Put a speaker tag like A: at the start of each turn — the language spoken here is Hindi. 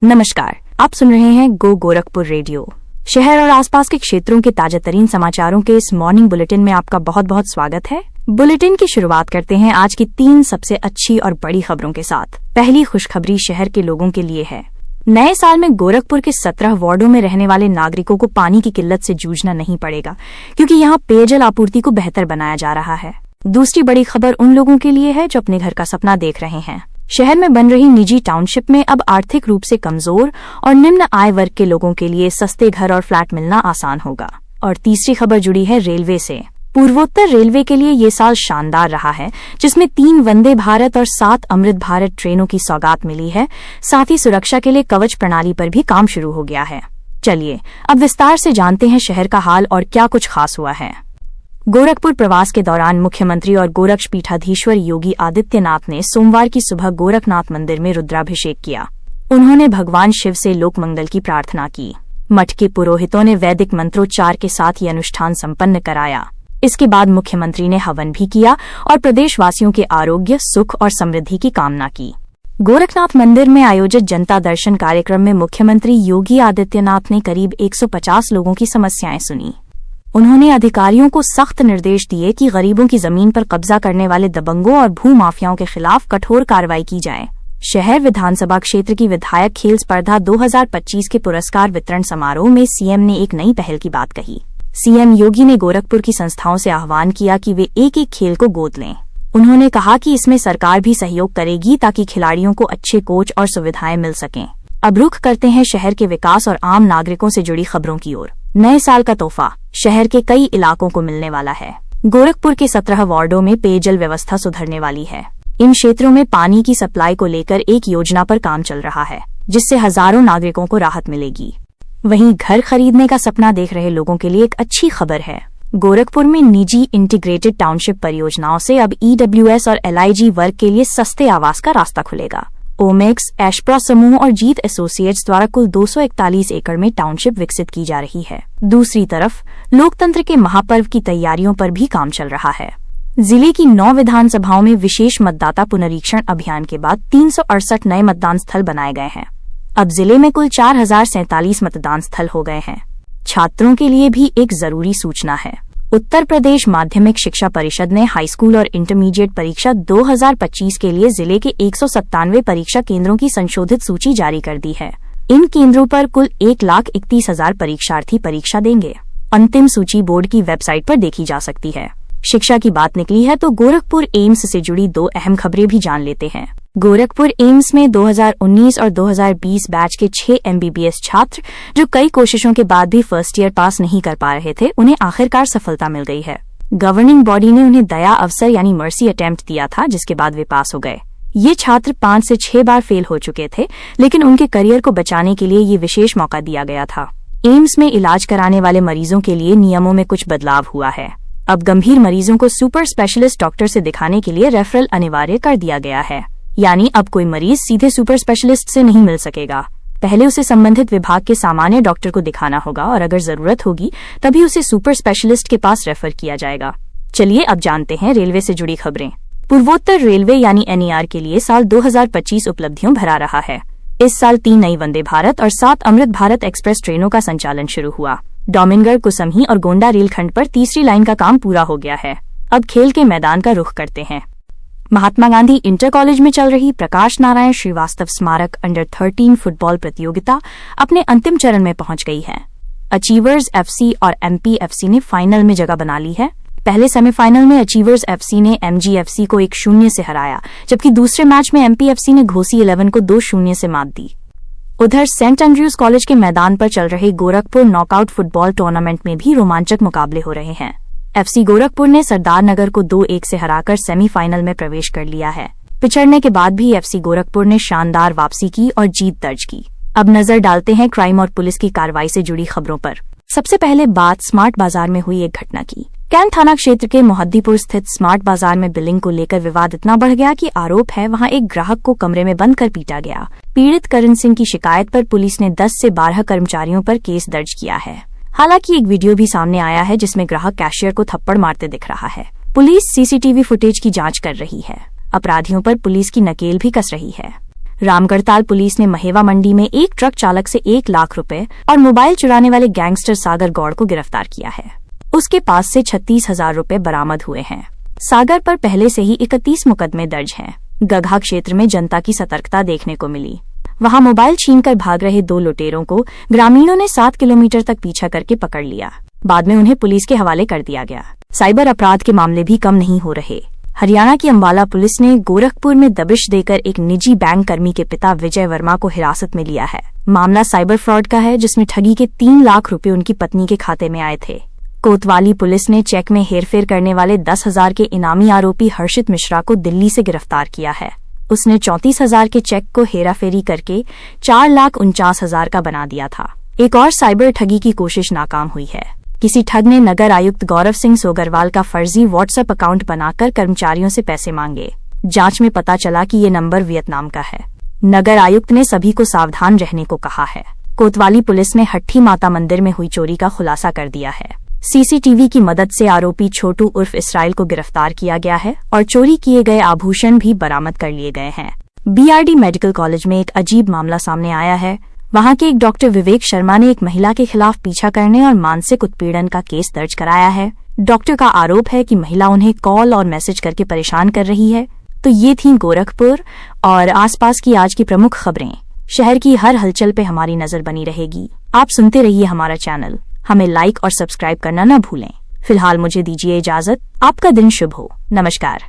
A: नमस्कार, आप सुन रहे हैं गो गोरखपुर रेडियो। शहर और आसपास के क्षेत्रों के ताजा तरीन समाचारों के इस मॉर्निंग बुलेटिन में आपका बहुत बहुत स्वागत है। बुलेटिन की शुरुआत करते हैं आज की 3 सबसे अच्छी और बड़ी खबरों के साथ। पहली खुशखबरी शहर के लोगों के लिए है। नए साल में गोरखपुर के 17 वार्डों में रहने वाले नागरिकों को पानी की किल्लत से जूझना नहीं पड़ेगा, क्योंकि यहाँ पेयजल आपूर्ति को बेहतर बनाया जा रहा है। दूसरी बड़ी खबर उन लोगों के लिए है जो अपने घर का सपना देख रहे हैं। शहर में बन रही निजी टाउनशिप में अब आर्थिक रूप से कमजोर और निम्न आय वर्ग के लोगों के लिए सस्ते घर और फ्लैट मिलना आसान होगा। और तीसरी खबर जुड़ी है रेलवे से। पूर्वोत्तर रेलवे के लिए ये साल शानदार रहा है, जिसमें 3 वंदे भारत और 7 अमृत भारत ट्रेनों की सौगात मिली है। साथ ही सुरक्षा के लिए कवच प्रणाली पर भी काम शुरू हो गया है। चलिए अब विस्तार से जानते हैं शहर का हाल और क्या कुछ खास हुआ है। गोरखपुर प्रवास के दौरान मुख्यमंत्री और गोरक्ष पीठाधीश्वर योगी आदित्यनाथ ने सोमवार की सुबह गोरखनाथ मंदिर में रुद्राभिषेक किया। उन्होंने भगवान शिव से लोक मंगल की प्रार्थना की। मठ के पुरोहितों ने वैदिक मंत्रोच्चार के साथ ये अनुष्ठान संपन्न कराया। इसके बाद मुख्यमंत्री ने हवन भी किया और प्रदेशवासियों के आरोग्य, सुख और समृद्धि की कामना की। गोरखनाथ मंदिर में आयोजित जनता दर्शन कार्यक्रम में मुख्यमंत्री योगी आदित्यनाथ ने करीब 150 लोगों की समस्याएं सुनी। उन्होंने अधिकारियों को सख्त निर्देश दिए कि गरीबों की जमीन पर कब्जा करने वाले दबंगों और भू माफियाओं के खिलाफ कठोर कार्रवाई की जाए। शहर विधानसभा क्षेत्र की विधायक खेल स्पर्धा 2025 के पुरस्कार वितरण समारोह में सीएम ने एक नई पहल की बात कही। सीएम योगी ने गोरखपुर की संस्थाओं से आह्वान किया कि वे एक एक खेल को गोद लें। उन्होंने कहा कि इसमें सरकार भी सहयोग करेगी ताकि खिलाड़ियों को अच्छे कोच और सुविधाएं मिल सकें। अब रुख करते हैं शहर के विकास और आम नागरिकों से जुड़ी खबरों की ओर। नए साल का तोहफा शहर के कई इलाकों को मिलने वाला है। गोरखपुर के 17 वार्डों में पेयजल व्यवस्था सुधरने वाली है। इन क्षेत्रों में पानी की सप्लाई को लेकर एक योजना पर काम चल रहा है, जिससे हजारों नागरिकों को राहत मिलेगी। वहीं घर खरीदने का सपना देख रहे लोगों के लिए एक अच्छी खबर है। गोरखपुर में निजी इंटीग्रेटेड टाउनशिप परियोजनाओं से अब EWS और LIG वर्ग के लिए सस्ते आवास का रास्ता खुलेगा। ओमेक्स, एशप्रा समूह और जीत एसोसिएट्स द्वारा कुल 241 एकड़ में टाउनशिप विकसित की जा रही है। दूसरी तरफ लोकतंत्र के महापर्व की तैयारियों पर भी काम चल रहा है। जिले की 9 विधानसभाओं में विशेष मतदाता पुनरीक्षण अभियान के बाद 368 नए मतदान स्थल बनाए गए हैं। अब जिले में कुल 4047 मतदान स्थल हो गए हैं। छात्रों के लिए भी एक जरूरी सूचना है। उत्तर प्रदेश माध्यमिक शिक्षा परिषद ने हाईस्कूल और इंटरमीडिएट परीक्षा 2025 के लिए जिले के 197 परीक्षा केंद्रों की संशोधित सूची जारी कर दी है। इन केंद्रों पर कुल 1,31,000 परीक्षार्थी परीक्षा देंगे। अंतिम सूची बोर्ड की वेबसाइट पर देखी जा सकती है। शिक्षा की बात निकली है तो गोरखपुर एम्स से जुड़ी 2 अहम खबरें भी जान लेते हैं। गोरखपुर एम्स में 2019 और 2020 बैच के 6 MBBS छात्र जो कई कोशिशों के बाद भी फर्स्ट ईयर पास नहीं कर पा रहे थे, उन्हें आखिरकार सफलता मिल गई है। गवर्निंग बॉडी ने उन्हें दया अवसर यानी मर्सी अटेम्प्ट दिया था, जिसके बाद वे पास हो गए। ये छात्र 5 से 6 बार फेल हो चुके थे, लेकिन उनके करियर को बचाने के लिए ये विशेष मौका दिया गया था। एम्स में इलाज कराने वाले मरीजों के लिए नियमों में कुछ बदलाव हुआ है। अब गंभीर मरीजों को सुपर स्पेशलिस्ट डॉक्टर से दिखाने के लिए रेफरल अनिवार्य कर दिया गया है। यानी अब कोई मरीज सीधे सुपर स्पेशलिस्ट से नहीं मिल सकेगा। पहले उसे संबंधित विभाग के सामान्य डॉक्टर को दिखाना होगा और अगर जरूरत होगी तभी उसे सुपर स्पेशलिस्ट के पास रेफर किया जाएगा। चलिए अब जानते हैं रेलवे से जुड़ी खबरें। पूर्वोत्तर रेलवे यानी NER के लिए साल 2025 उपलब्धियों भरा रहा है। इस साल 3 नई वंदे भारत और 7 अमृत भारत एक्सप्रेस ट्रेनों का संचालन शुरू हुआ। डोमिनगढ़, कुसमही और गोंडा रेलखंड पर तीसरी लाइन का काम पूरा हो गया है। अब खेल के मैदान का रुख करते हैं। महात्मा गांधी इंटर कॉलेज में चल रही प्रकाश नारायण श्रीवास्तव स्मारक अंडर 13 फुटबॉल प्रतियोगिता अपने अंतिम चरण में पहुंच गई है। अचीवर्स FC और MP FC ने फाइनल में जगह बना ली है। पहले सेमीफाइनल में अचीवर्स FC ने MGFC को 1-0 से हराया, जबकि दूसरे मैच में MP FC ने घोसी 11 को 2-0 से मात दी। उधर सेंट एंड्रयूज कॉलेज के मैदान पर चल रहे गोरखपुर नॉकआउट फुटबॉल टूर्नामेंट में भी रोमांचक मुकाबले हो रहे हैं। FC गोरखपुर ने सरदार नगर को 2-1 से हराकर सेमीफाइनल में प्रवेश कर लिया है। पिछड़ने के बाद भी FC गोरखपुर ने शानदार वापसी की और जीत दर्ज की। अब नजर डालते हैं क्राइम और पुलिस की कार्रवाई से जुड़ी खबरों पर। सबसे पहले बात स्मार्ट बाजार में हुई एक घटना की। कैंट थाना क्षेत्र के मोहद्दीपुर स्थित स्मार्ट बाजार में बिलिंग को लेकर विवाद इतना बढ़ गया कि आरोप है वहां एक ग्राहक को कमरे में बंद कर पीटा गया। पीड़ित करण सिंह की शिकायत पर पुलिस ने 10 से 12 कर्मचारियों पर केस दर्ज किया है। हालांकि एक वीडियो भी सामने आया है जिसमें ग्राहक कैशियर को थप्पड़ मारते दिख रहा है। पुलिस CCTV फुटेज की जांच कर रही है। अपराधियों पर पुलिस की नकेल भी कस रही है। रामगढ़ताल पुलिस ने महेवा मंडी में एक ट्रक चालक से 1 लाख रुपए और मोबाइल चुराने वाले गैंगस्टर सागर गौड़ को गिरफ्तार किया है। उसके पास से 36,000 रुपए बरामद हुए हैं। सागर पर पहले से ही 31 मुकदमे दर्ज हैं। गगहा क्षेत्र में जनता की सतर्कता देखने को मिली। वहां मोबाइल छीनकर भाग रहे 2 लुटेरों को ग्रामीणों ने 7 किलोमीटर तक पीछा करके पकड़ लिया। बाद में उन्हें पुलिस के हवाले कर दिया गया। साइबर अपराध के मामले भी कम नहीं हो रहे। हरियाणा की अंबाला पुलिस ने गोरखपुर में दबिश देकर एक निजी बैंक कर्मी के पिता विजय वर्मा को हिरासत में लिया है। मामला साइबर फ्रॉड का है, जिसमें ठगी के 3 लाख रुपए उनकी पत्नी के खाते में आए थे। कोतवाली पुलिस ने चेक में हेरफेर करने वाले 10,000 के इनामी आरोपी हर्षित मिश्रा को दिल्ली से गिरफ्तार किया है। उसने 34,000 के चेक को हेराफेरी करके 4,49,000 का बना दिया था। एक और साइबर ठगी की कोशिश नाकाम हुई है। किसी ठग ने नगर आयुक्त गौरव सिंह सोगरवाल का फर्जी व्हाट्सएप अकाउंट बनाकर कर्मचारियों से पैसे मांगे। जांच में पता चला कि ये नंबर वियतनाम का है। नगर आयुक्त ने सभी को सावधान रहने को कहा है। कोतवाली पुलिस ने हट्ठी माता मंदिर में हुई चोरी का खुलासा कर दिया है। सीसीटीवी की मदद से आरोपी छोटू उर्फ इसराइल को गिरफ्तार किया गया है और चोरी किए गए आभूषण भी बरामद कर लिए गए हैं। बीआरडी मेडिकल कॉलेज में एक अजीब मामला सामने आया है। वहां के एक डॉक्टर विवेक शर्मा ने एक महिला के खिलाफ पीछा करने और मानसिक उत्पीड़न का केस दर्ज कराया है। डॉक्टर का आरोप है कि महिला उन्हें कॉल और मैसेज करके परेशान कर रही है। तो ये थी गोरखपुर और आसपास की आज की प्रमुख खबरें। शहर की हर हलचल पे हमारी नजर बनी रहेगी। आप सुनते रहिए हमारा चैनल। हमें लाइक और सब्सक्राइब करना न भूलें। फिलहाल मुझे दीजिए इजाजत। आपका दिन शुभ हो। नमस्कार।